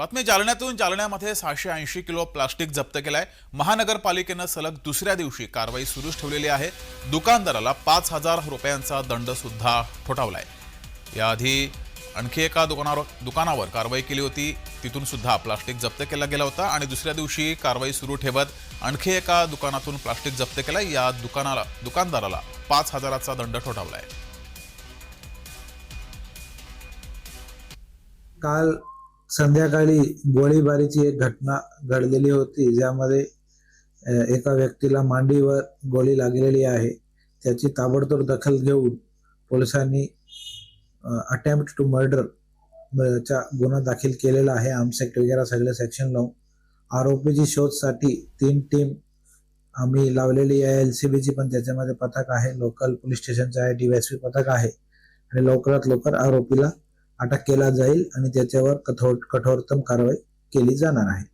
बातमी जालन्यातून. जालन्यामध्ये 680 kilo plastic जप्त केलाय. महानगरपालिकेनं सलग दुसऱ्या दिवशी कारवाई सुरूच ठेवलेली आहे. दुकानदाराला 5,000 रुपयांचा दंड सुद्धा ठोठावलाय. याआधी आणखी एका दुकानावर कारवाई केली होती. तिथून सुद्धा प्लास्टिक जप्त केला गेला होता आणि दुसऱ्या दिवशी कारवाई सुरू ठेवत आणखी एका दुकानातून प्लास्टिक जप्त केलाय. या दुकानदाराला 5,000चा दंड ठोठावलाय. काल संध्याकाळी गोळीबारीची एक घटना घडलेली होती, ज्यामध्ये एका व्यक्तीला मांडीवर गोळी लागलेली आहे. त्याची ताबडतोब दखल घेऊन पोलिसांनी अटेम्प्ट टू मर्डर चा गुन्हा दाखल केलेला आहे. आर्म्स ऍक्ट वगैरे सगळे सेक्शन लावून आरोपीची शोधसाठी 3 टीम आम्ही लावलेली आहे. LCBची पण त्याच्यामध्ये पथक आहे, लोकल पोलीस स्टेशनचा आहे, DYSP पथक आहे आणि लवकरात लवकर आरोपीला अटक केला जाईल आणि त्याच्यावर कठोरतम कारवाई केली जाणार आहे.